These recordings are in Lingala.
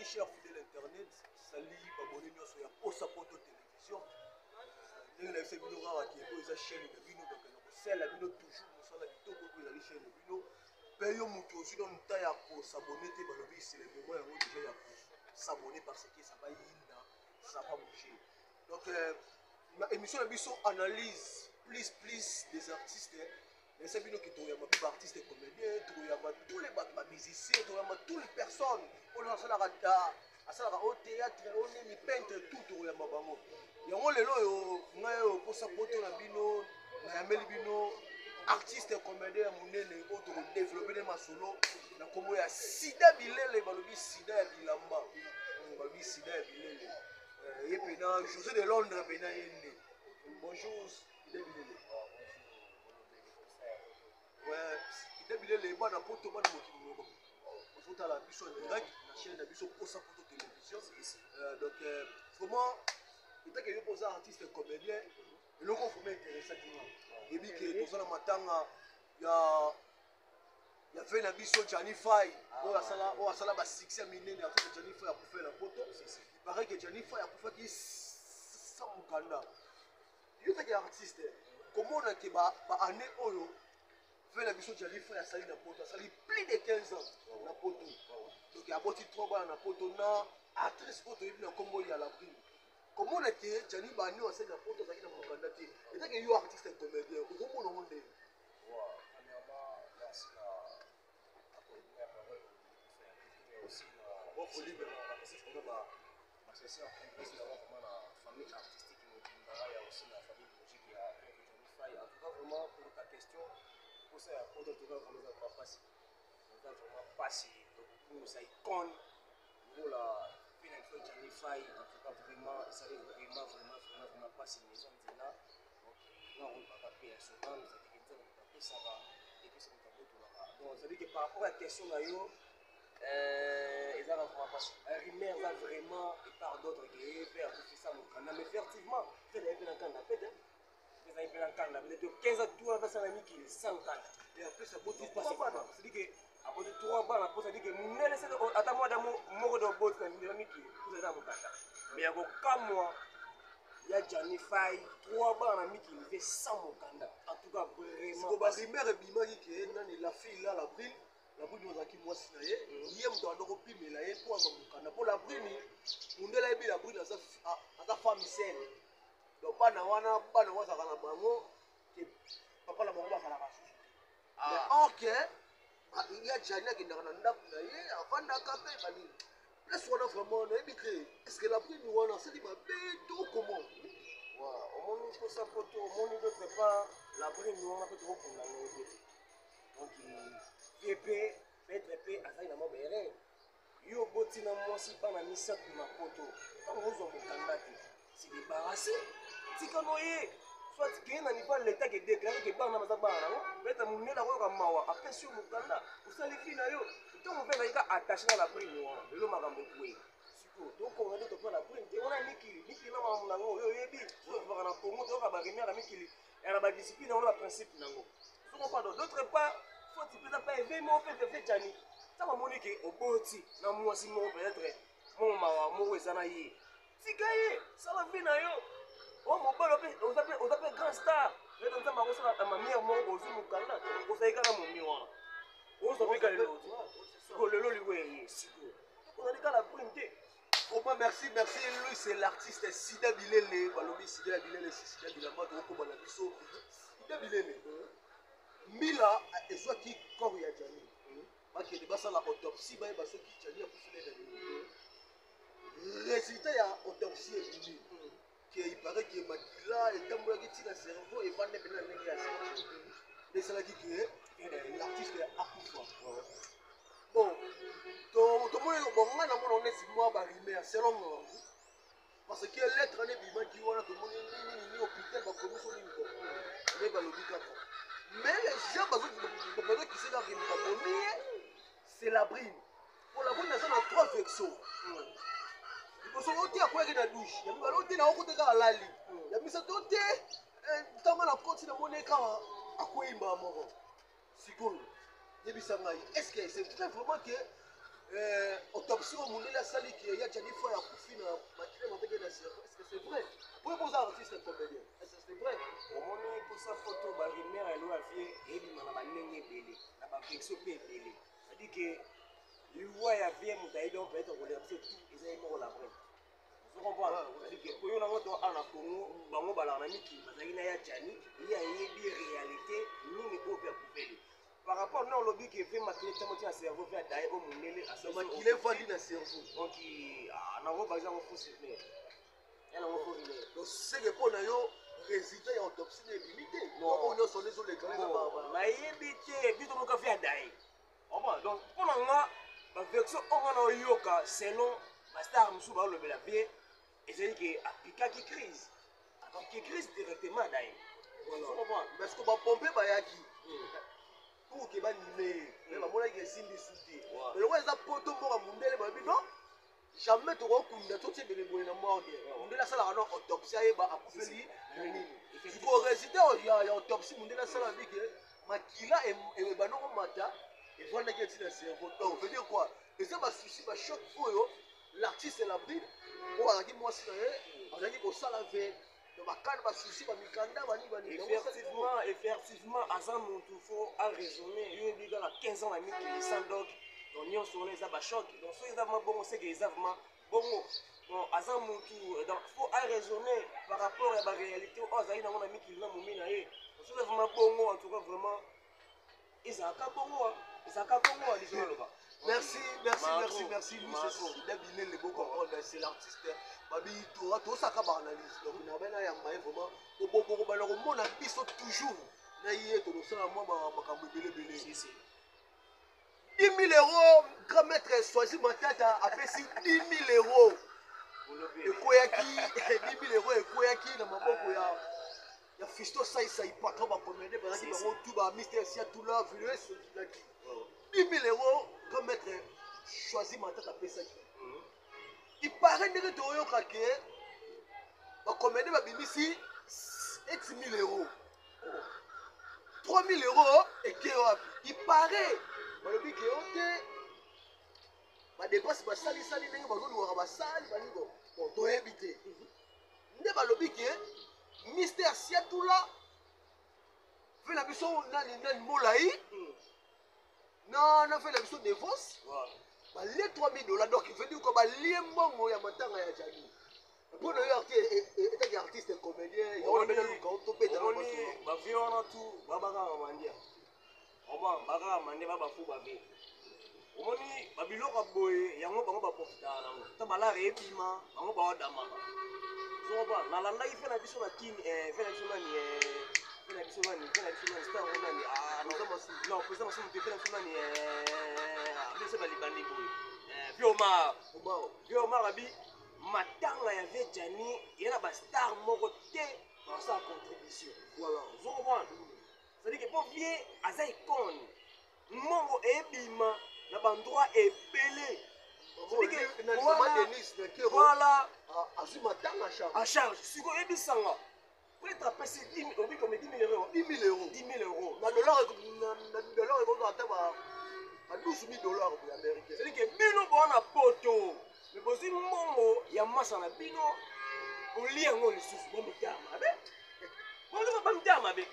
Salut cher fidèle internet, salut abonné nyonso ya posa poto télévision. Ndenge na yebisa bino kaka ke po eza chaîne de bino donc na kosala bino toujours mosala kitoko po ezali chaîne de bino. Pe yo moto aussi dans nta ya kosabonner te balobi c'est le moment yango déjà ya s'abonner parce que ça va yinda, ça va bouger. Donc ma émission na biso analyse plus des artistes. Mais c'est bien que tu as artistes et comédiens, tu as tous les musiciens, tu as toutes les personnes. On a au théâtre, on est peintre, tout tu as mabango. Il y a un lelo pour sa poto na bino, na meli bino artistes et comédiens munene auto développer des masolo na komo ya Sida Bilele balobi Sida Bilamba. Balobi Sida Bilele. Et puis dans José de Londres bena yende. Bonjour Sida Bilele. Ouais, Sida Bilele bana poto bana mokimo. Faut à la biso direct la chaîne de biso pour sa poto télévision. Donc vraiment il y a des artistes et comédiens et le confirmé intéressant et puis que dans la matanga il y a fait la biso Johnny Fay on a sala ba succès minene après Johnny Fay a pour faire la photo il paraît que Johnny Fay a pour faire qui sans mukanda il y a des artistes comment on a que ba année oyo fait la biso Johnny Fay a sali na photo sali plus de 15 ans na photo donc il y a beaucoup trop bas na photo na actrice photo il y a comme il y a la prime. Comment on a été Johnny Bani on sait la photo ça qui n'a pas candidaté et tant que you artiste et comédien comment on a monde premièrement merci aussi bon faut libre ma session c'est vraiment la famille artistique qui il y a aussi la famille musique qui a Johnny Fay en tout cas vraiment pour ta question pour ça pour tout cas vraiment pas passé vraiment passé donc pour ça icône pour la Johnny Fay en tout cas vraiment ça arrive vraiment pas si maison de là donc là on va pas payer son nom ça dit que on va ça va et puis c'est un peu tout là donc ça dit que par rapport à la question là yo ils ont vraiment pas rumeur là vraiment et par d'autres qui faire tout ça mais effectivement c'est les bien quand la fête mais ça bien quand la peut-être 15 tours avec ça ami qui 100 ans et après ça peut pas c'est dit que après 3 balles après ça dit que mon laisser attends moi dans mon de bot quand il ami qui tout ça mais il y a comme moi il y a Johnny Fay 3 balles ami qui fait 100 mokanda en tout cas vraiment c'est que rumeur et bimaki que nani la fille là la brille la brille nous a qui moi sinaye hier on doit donc pimela et pour mokanda pour la brille mundela et la brille à sa femme saine donc pas na wana ça kana bango que papa la bango ba kala ka mais OK il y a Johnny qui n'a rien d'après avant d'akaper bani plus on a vraiment est-ce que la brille nous on a c'est ma tout comment au monde pour ça photo au monde d'autre part la brille nous on a pas trop pour la donc épée peut-être à ça il a mobéré yo botina moi si pas na misat na photo quand vous en mokanda c'est débarrassé tika noyé soit que na niveau l'état qui déclaré que bana maza bana beta munela ko ka mawa après sur mokanda usali fina yo donc on fait la attaché à la brille nous le makambo kué donc on a dit que la brille on a nikili na mamulango yo yebi so va na Congo to ka ba remia la mikili et la discipline on a principe nango donc pas d'autre part faut tu peux pas événement peut faire Johnny ça va moniquer au boti na moi si mon peut-être mon mawa mo ezana yi tikaye ça la vie na yo oh mon balo on appelle grand star mais dans ça ma ça ma mère mo ozu mukanda o sa ikana mo miwa o so bika le ko le loli we siko on a dit la printe. Vraiment merci lui c'est l'artiste Sida Bilele balobi Sida Bilele Sida Bilamba to ko bana biso Sida Bilele Mila ezwa ki corps ya Johnny parce que basa la autopsie ba baso ki Johnny a poussé les résultat ya autopsie est venu que il paraît que Makila et tambola ki tina cerveau et va nekena ndenge ya cerveau et c'est là qui que l'artiste a poussé bon to mo bon ngana mo on est si moi ba rimer selon moi parce que lettre ne bima ki wana to mo ni hôpital ba commission ni ko mais ba lobika mais les gens bazo qui c'est dans le c'est la brime pour la brime ça a 3 vexos il faut sortir à quoi na douche il y a l'autre na côté ka lali il y a mis ça toté tama na côté na moneka à quoi imba moko sikolo est-ce que c'est vraiment que autopsie au monde la salle qui y a déjà des fois à couper na maquille monter que est-ce que c'est vrai pour poser artiste comédien est-ce que c'est vrai omoni posa photo ba rumeur elo avie ebima na banenge ebele na bavexio mpe ebele c'est-à-dire que liwa ya vie moto ayebi on peut être relancer tout ezali moko la vraie vous comprenez c'est-à-dire que koyo nango to ana kongo bango balaka na miki bazalaki na ya jani ye ayebi réalité nini oyo mpe akupeli par rapport na olobi ke ve makile ntango tina cerveau mpe adaye o mondele makile efandi na cerveau donc nango par exemple fo super ya nango fo rumeur donc c'est que mpo na yo résultat ya autopsie na ebimi te oyo nyonso nde ezolekana na nayebi te bito moko afi adaye oba donc mpo na nga bavexio oyo na oyoka selon bastar mosusu baolobela mpe ezali ke apikaki crise directement adaye parce que bapompe bayaki pour ke banime me bamonaki esimbi su te eloko eza poto mboka mundele babi non jamais tokokunda totie ebele boye na morgue mundele asalaka no autopsie ayeba akufeli na nini siko résultat ya autopsie mundele asala bi ke makila ebanoko mata evandaki eti na cerveau donc veut dire quoi eza basusi bachoc oyo l'artiste elabri po azalaki mwasi na ye azalaki kosala ve bakana basusi bamikanda effectivement aza motu fo araisonner yo ebi kaka 15 ans na mikili sans dog donc nyonso wana eza bachoc donc soki eza vraiment bongo seke eza vraiment bongo bon aza motu donc fo araisonner par rapport ya baréalité oyo azalaki nango na mikili na momi na ye soki eza vraiment bongo en tout cas vraiment ezalaka bongo liso naloba. Merci. Lui, c'est Dabilé, les beaux comprendre. C'est l'artiste. Babi, tout ça, comme analyse. Donc, on a bien vraiment. Au monde, on a toujours. Naïe, tout ça, moi, ma 10 000 euros, grand maître choisi ma tête a fait 10 000 euros. Et Koyaki, 10 000 euros, et Koyaki, dans ma boîte, il y a Fisto Saïsa, il pas trop à commander, parce qu'il va tout bas, Mister Siatoula, Vulus, 10 000 euros, grand maître choisi ma tête a fait ça. Il paraît que Toyo Kake va commander ma bimisi 8 000 euros. 3 000 euros, et il paraît. Balobi ke ote ba dépense ba sali ndenge bazoluka ba sali banigo bon toyebi te nde balobi ke Mister Siatoula fait la biso nani molai na fait la biso défense ba les 3 000 $, donc il veut dire que ba lie mbongo ya matanga ya jani pour le artiste comédien il y a bien le compte to peta ba viona tout babaka mandia oba baka mande baba fu babe omoni babiloko boye yango bango baprofita nango ta balare ebima bango baodamaka zoba nalanda ife na biso na kini fe na biso nani star nani non président masu te fe na biso nani biso balibandi boye vioma rabi matanga ya vejani yana ba star moko te dans sa contribution voilà zoba c'est-à-dire que pour bien aza icône mongo ebima na bandroit ebele voilà à charge siko ebisanga peut-être apesi 10 000 comme 10 000 euros 10 000 euros na dollar ekoka ata ba 12 000 $ américain c'est-à-dire que bino bona poto mais bozi mongo ya masa na bino oli yango lisusu bomitama be bomitama be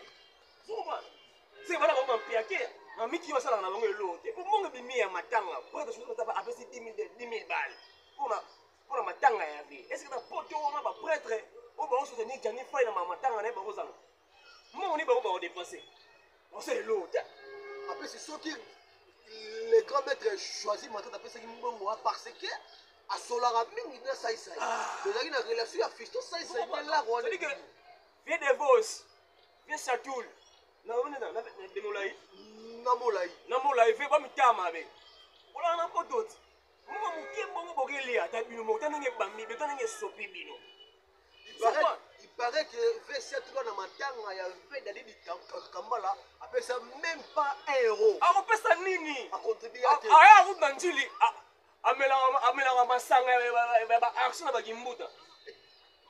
c'est voilà comment piaquer en miki wasala na bango elote pour mongo bimi ya matanga pour que chose tapa apesi 10 000 balles pour la matanga ya vie est-ce que na poto on va prêtre on va soutenir jani fay na matanga na bango zanga mongo ni bango ba dépenser on sait elote après c'est ce qui les grands maîtres choisi maintenant après ça qui mongo parce que à solara mingi na saïsa donc il a une relation à Fisto saïsa il là on dit que viens de vos viens Satoul na molai ve ba mitama be ola na pototi mo muke bongo bogelia ta bino mo tanenge bambi be tanenge sopi bino il paraît que V7 là na matanga ya ve dali di kambala après ça même pas 1 euro a pesa nini a contribuer aya ku nanjili amela masanga ba action na bagimbuta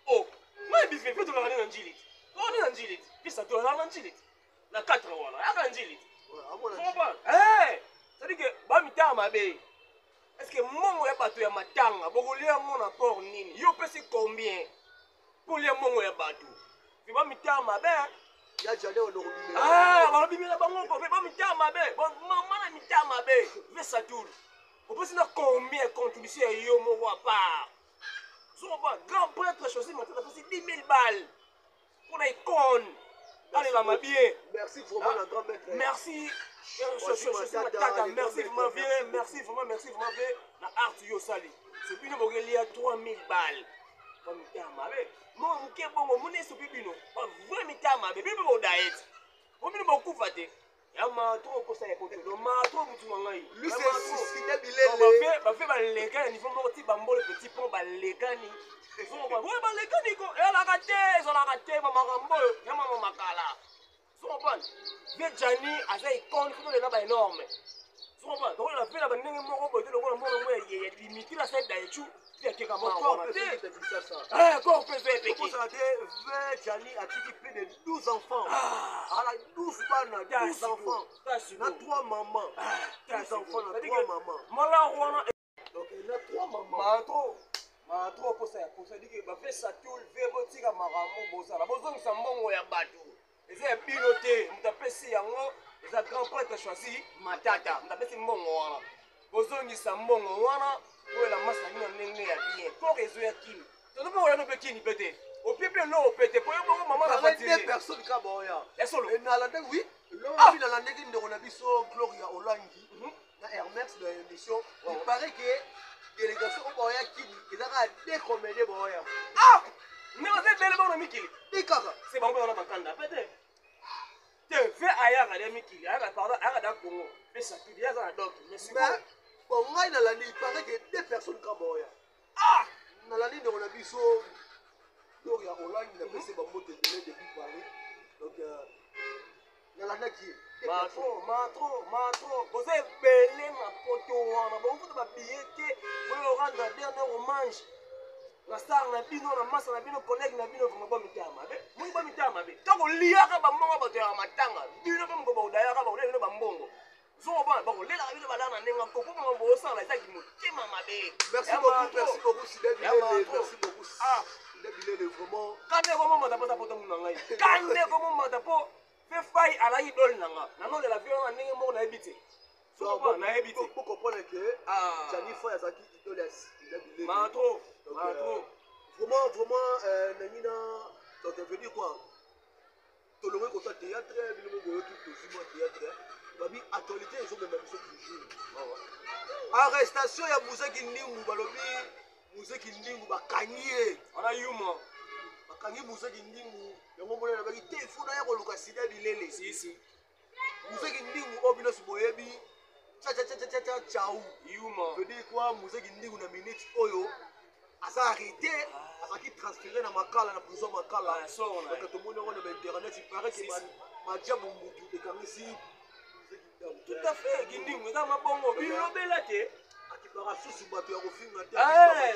oh moi bife fait to na nanjili on est nanjili pisa to na nanjili na 4 wala aka njili c'est-à-dire que ba mitama be est ce que mongo ya bato ya matanga bokolia ngo na port nini yo pesi combien pour lia mongo ya bato viba mitama mabe ya jale olobimela balobimela bango ko viba mitama mabe mama na mitama mabe ve satur opesi na combien contribution ya yo moko à part so ba grand prêtre choisi matata pesi 10 000 balles pour la icône allez la bien merci vraiment la grand maître merci merci vraiment bien merci vraiment la art yo sali c'est bino bokelia 3 000 balles ba mitama mabe mo muke bongo mune so bibino ba vrai mitama mabe bibi bo diet mo bino bokufa te ya ma trop ko sa ko te do ma trop mutu ngai lui c'est Sida Bilele ba fait ba leka ni fo mo ti bambole petit pont ba leka ni so ba ouais ba leka ni ko ya la kate so la kate ma makambo ya mama makala so ba vie jani asa icône ko le na ba énorme so ba donc la fait la ndenge moko bo te lo ko mo mo ye limiter la cette d'ailleurs tu qui comment encore peut-être encore peut-être pour ça vie jani a dit plus de 12 enfants ala 12 bana 12 enfants na 3 mamans 12 enfants na 3 mamans mala wana donc na 3 mamans matro pour ça dit que ba fait ça tout le botika makambo bosala bozongisa mbongo ya bato eza biloté mutapesi yango eza grand prêtre choisi matata mutapesi mbongo wana bozongisa mbongo wana oyo masa bino ndenge ya bien pour ezoya kini tono po wana pe kini pete au pipe no pete po yo bongo maman na fatire deux personnes ka boya ya solo et na la ndenge oui lo na la ndenge ndeko na biso Gloria Olangi na Hermex de l'émission il paraît que délégation au boya kini ezaka décommandé boya mais on est belle bonne mikili dikaka c'est bon on a bakanda pete te fait ayaka de mikili ayaka pardon ayaka da Congo mais ça tu dis ça donc mais c'est bon ngai na la il paraît que deux personnes ka boya na la ligne on a biso Gloria Olangi na pese ba moto de depuis Paris donc na la naki matro vous avez belé ma poto wana bon vous ba billet vous rendre dernier hommage na star na bino na masa na bino collègue na bino vraiment ba mitama be moi ba mitama be tango liaka ba mongo ba to ya matanga bino ba mko ba udayaka ba ulele ba mbongo so ba ba lela bino ba lana nenga ko ko mo bo sala za ki mutima mabe merci beaucoup Sida Bilele merci beaucoup Sida Bilele vraiment kande ko mo mata pota poto mun ngai kande ko mo mata po fe fai ala idol nanga nano de la violence na ndenge mo na ebite so ba na ebite pour comprendre que Jani Foy azaki idol ya Sida Bilele matro vraiment nangina donc veut dire quoi tolongo ko ta théâtre bino boyo ki tosimo théâtre babi actualité ils ont même biso toujours arrestation ya Muzeki Ndingu balobi Muzeki Ndingu bakanyie ona yuma bakangi Muzeki Ndingu yango mona na baki te funa ya koluka Sida Bilele si Muzeki Ndingu obino suboyebi cha chau yuma veut dire quoi Muzeki Ndingu na minute oyo asa arrêté azaki transféré na makala na prison makala donc tomoni yango na internet il paraît que madiabu mutu ekangisi tout à fait Ndingu eza mabongo bilobela te akipara susu bato ya kofinga te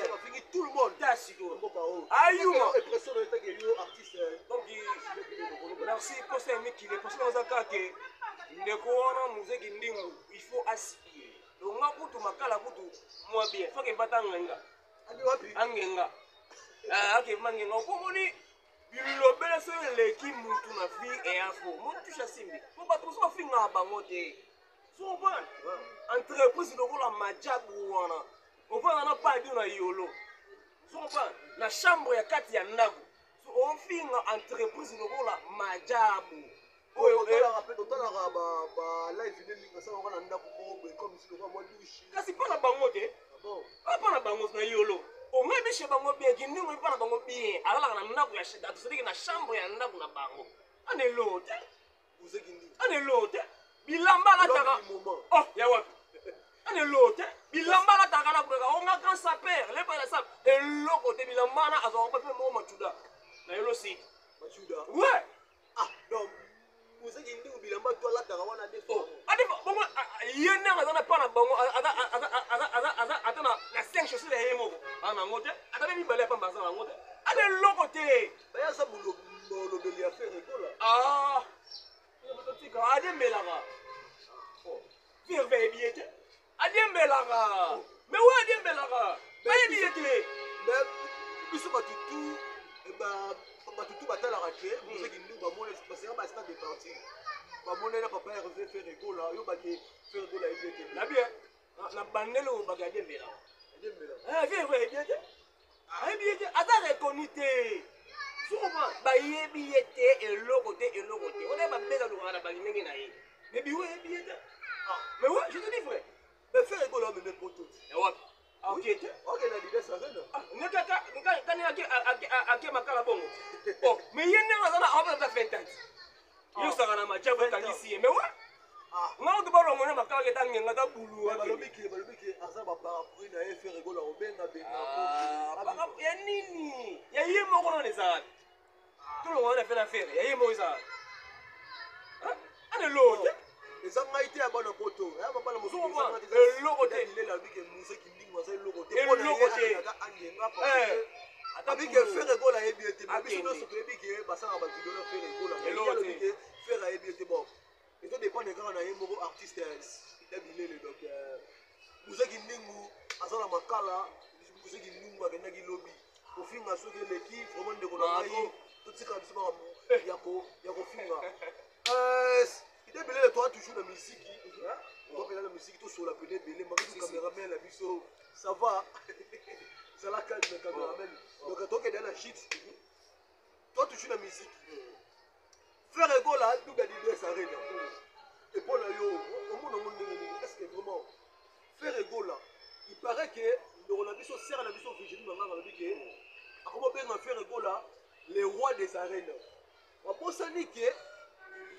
bafingi tout le monde mboka oyo ayuma impression na etaki yo artiste donc merci pour ça mikile parce que on zaka ke ndeko wana Muzeki Ndingu il faut aspirer donc nga kutu makala kutu moi bien faut que bata ngenga angenga ake mangenga okomoni bilobela so eleki mutu na vie eyafo motusha simbi po bato mosusu bafinga bango te so bon entreprise lokola majabu wana ofanda na pa bino na yolo so bon na chambre ya kati ya ndako so ofinga entreprise lokola majabu oyo totalaka ba live nini ngasala na ndako moko comme si lokola mwa douche kasi mpo na bango te mpo na bango na yolo ongai bishe bango bien Ndingu mpo na bango bien alalaka na ndako ya shida tosediki na chambre ya ndako na bango anelo te Muzeki Ndingu anelo te bilamba alataka oh ya wapi anelo te bilamba alataka na kuleka onga grand sapeur lepala sap eloko te bilamba na azwaka mpe moko machuda na yolo si machuda ouais donc Muzeki Ndingu bilamba to alataka wana defo bongo ye ndenge aza na mpa na bango ata na 5 chaussure ya ye moko aza nango te ata mpe mibale ya pamba aza nango te ata eloko te bayaza molobeli ya fe rekola totika ademelaka virve ebie te adiembelaka mais oyo adiembelaka bayebi ye te mais biso batutu batutu batalaka te mozeki ndenge bamona basera basina de partir bamonela papa herve faire école yo bake faire école ayebi ete na bien na bandele oyo baka adiembelaka ayebi ye te ayebi ye te ata reconnu te sokoba bayebi ye te eloko te onaye babeza lokaka na bandenge na ye mais biwo ayebi ye te mais ouais je te dis frère mais faire école ameme poto wapi ok te ok na didese arena kani ake makala bongo bon mais ye ndenge aza na aopesa fentati yosaka na machafu ekangisi ye mais ouais nga oto balongo na makala keta ngenga ta bulu balobi ke aza baparapluie na ye faire école akobenga benga ya nini ya ye moko nano ezalaka tolongo wana fe na fere ya ye moko ezalaka ana eloko te eza ngai te ya bana poto ya babana eloko te mosuele abike museki ndingo aza eloko te eloko te angenga abike faire école ayebi ete mais biso nyonso toyebi ke basala bavideo na faire école alobi ke faire ayebi ete bon ezo dépendre kaka na ye moko artiste ida bilele donc museki ndingu aza na makala museki ndingu akendaki lobi kofinga soki eleki vraiment ndeko na ngai totika biso makambo ya kofinga ida bilele toa toujours na misiki topena na misiki tosola pene ebele makisu cameraman na biso ça va zala calme cameraman donc tokende na shit toa toujours na misiki faire école duga didres arena epo na yo omona ngo ndenge nini est ce que vraiment faire école il paraît que ndeko na biso sere na biso virginie manganga alobi ke akoma benga faire école les rois des arènes babosani ke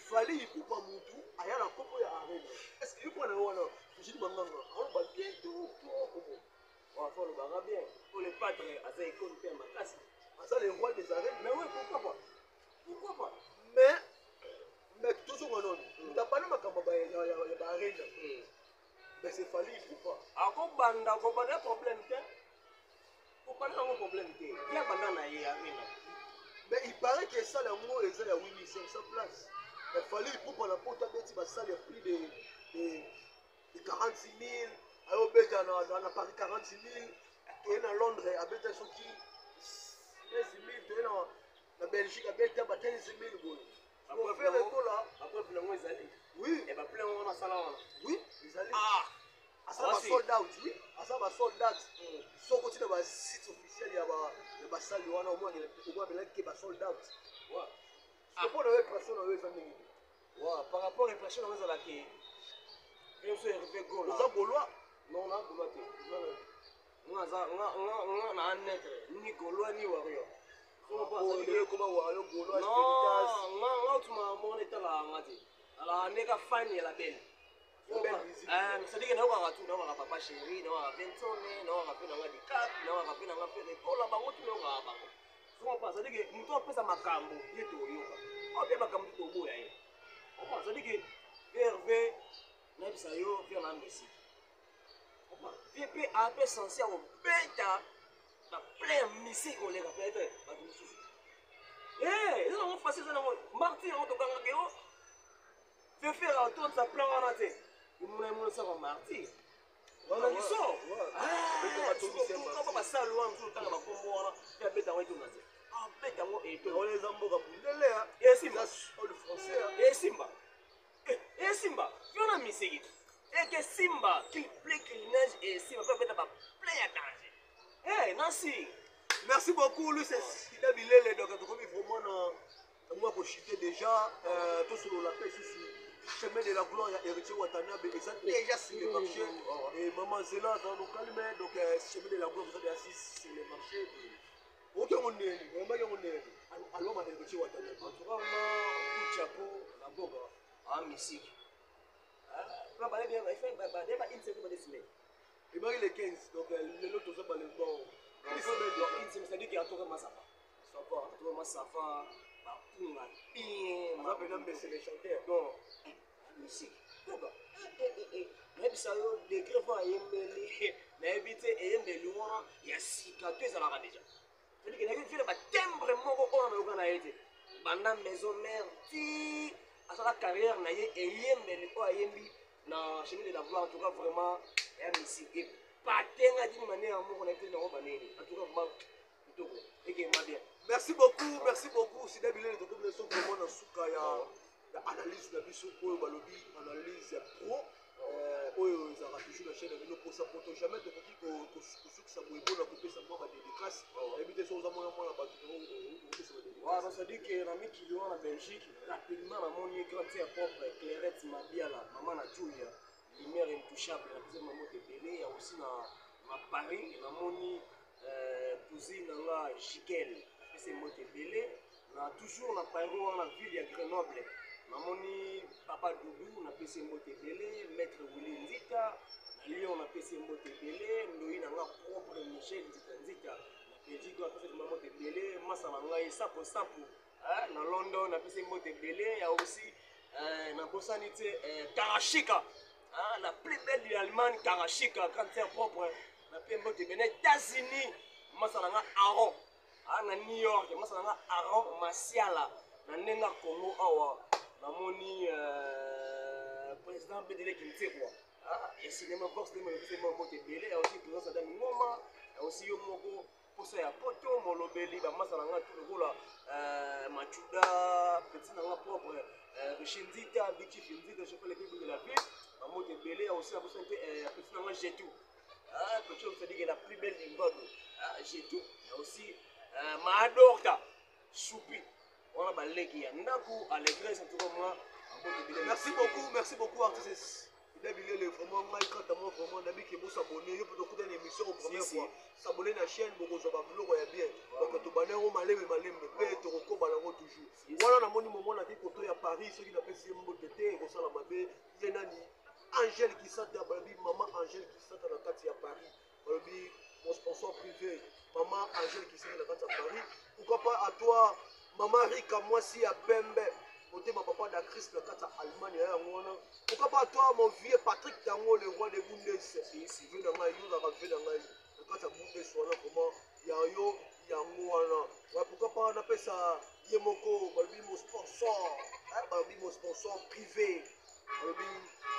fali ipupa mutu aya na nkombo ya arena est ce que yo mpona yo wana virginie manganga aoloba bien to okomo fo olobaka bien po le padre aza ekoli mpe ya makasi aza les rois des arènes mais oui pourquoi pas mais tozonga nono mutabana makambo ya baarena mais c'est fali ipupa akobanda problème te kobanda yango problème te ya banda na ye arena mais il paraît que ça yango eza ya 8500 place mais fali ipupa na poto abeti basale ya plus de 46 000 ayobeta na paris 46 000 toye na londres abeta soki 15 000 toye na belgique abeta ba 15 000 boye faire école bapreuve nango ezali oui e baplein ngo nasala wana oui ezali asa basold out oui asa basold out soki otina basite officiel ya basali wana omoabelaki ke basold out mpona yo impression na yo eza ndenge par rapport impression nango ezalaki biso erive gol oza gaulois non na gaulois te nga na anetre ni gaulois ni wario nga otuma mona etalaka nga te alaka ndeka fani ya labele c'est-à-dire naokaka tu naokaka papa chéri naokaka ventone naokaka mpe nanga dicap naokaka mpe nanga mpe ekola bango tu naokaka bango sopa c'est-à-dire moto apesa makambo ye toyoka ape makambo te toboya ye c'est-à-dire vrv nayebisa yo mpe na misiki vie mpe ape sensi ya kobeta baplein ya misiki koleka peut-être bato mosusu eza nango facile eza nango martir yango tokangaka yo fe faire atondisa plein wana te imona emonisaka martir wana liso sokoka basali wana mosusu otanga bakombo wana mpe abeta yango etona te abeta yango eza mboka bundele esimba fiona misiki eke simba kilplekilinage esimba mpe abeta baplein ya danger nasi merci beaucoup lui c'est Sida Bilele donc tokomi vraiment na moi kochiter déjà tosolola mpe susu chemin de la gloire ya héritier Watanabe eza déjà sur le marché et maman Zela aza lokali mais donc chemin de la gloire eza déjà sur le marché oki yango ndeni oyambaki yango ndeni album ya héritier Watanabe en tout cas vraiment coup de chapeau na boba misiki badeba une semaine badesime ebaki le 15 donc lelo toza balebon c'est-à-dire qu'il y a tout Massafa. Tout Massafa, Bapunga, bien, on appelle c'est les chanteurs. Non, musique. Même ça, les greffes à Yembeli, n'habiter et Yembeli, il y a 6 4 ans déjà. C'est-à-dire qu'il y a fait un timbre mort on a été. Pendant maison mère, ti, à sa carrière, et Yembeli, Yembi, dans chemin de la gloire, en tout cas vraiment. ya misike patenga d'une manière moko na ete nango banene en tout cas vraiment kitoko ekema bien. Merci beaucoup Sida Bilele tokomi na so vraiment na suka ya analyse na biso oyo balobi analyse ya pro oyo ezalaka toujours na chaîne na bino mposa poto jamais tokoki kosukisa boye mpona kopesa mwa badédicace nayebi te so oza mwana bato kopesa badédicace c'est-à-dire que na mikili wana Belgique rapidement namoni grande ya propre Clairette Mabiala mama na Julia lumière intouchable na pesa mamo ebele ya aussi na Paris namoni cousine nanga Jikel apesa moto ebele na toujours na Paris wana ville ya Grenoble namoni papa Doudou napesi mbote ebele maître Willy Nzita na Lyon napesi mbote ebele ndoi nanga propre Michel Nzita na Belgique napesi mbote ebele masa na ngai sapo na London napesi mbote ebele ya aussi na bosani te Karashika la plus belle de l'Allemagne Karashika quand c'est propre na pe mbote ebele États-Unis masa na nga Aaron na New York masa na nga Aaron Masiala na ndenga Congo awa namoni président Bédélé Kintekwa ya cinéma box de mo moté belé aussi présence Adam Ngoma aussi yo moko posa ya poto molobeli ba masala nga tout le gola Machuda petit na nga propre Richindita Biki Finzita je fais les publics de la ville ba moté belé aussi à posa petit na nga Jetou petit on se dit que la plus belle du monde Jetou aussi Maadorta Choupi on a balegi ya ndaku allégresse en tout cas moi. Merci beaucoup artiste Sida Bilele vraiment ngai kata moi vraiment nabi ke bo s'abonner yo peut écouter une émission pour première fois s'abonner na chaîne boko zo ba vlog ya bien donc to banero maleme pe to kokoba nango toujours voilà na moni moment na ki koto ya Paris ceux qui n'appellent Simbo Tété ko sala mabe yenani Angèle qui sata babi maman Angèle qui sata na kati ya Paris babi mon sponsor privé maman Angèle qui sata na kati ya Paris pourquoi pas à toi maman Rika moi si à Pembe côté ma papa da Christ na kata Allemagne ya ngona pourquoi pas toi mon vieux Patrick Tango le roi de Bundes si vu na ngai yo na rafé na ngai na kata Bundes wana comment ya yo ya ngona ouais pourquoi pas na pesa yemoko balbi mon sponsor balbi mon sponsor privé balbi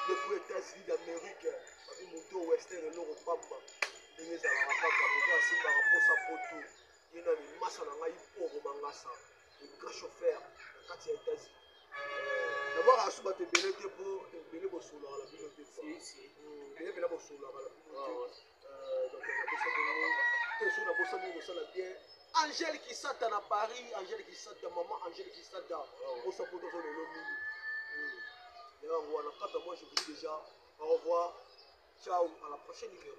depuis États-Unis d'Amérique balbi moto western et l'euro pamba ndenge za la papa moto asimba raposa poto yena ni masa na ngai poro mangasa le grand chauffeur na kati ya États-Unis d'abord à souba te belé te pour belé bo solo la ville te si belé belé bo solo la ville donc na bossa ni bossa la bien Angèle qui sata na Paris Angèle qui sata maman Angèle qui sata bossa poto zo le lomi et on voit la carte moi je vous dis déjà au revoir ciao à la prochaine numéro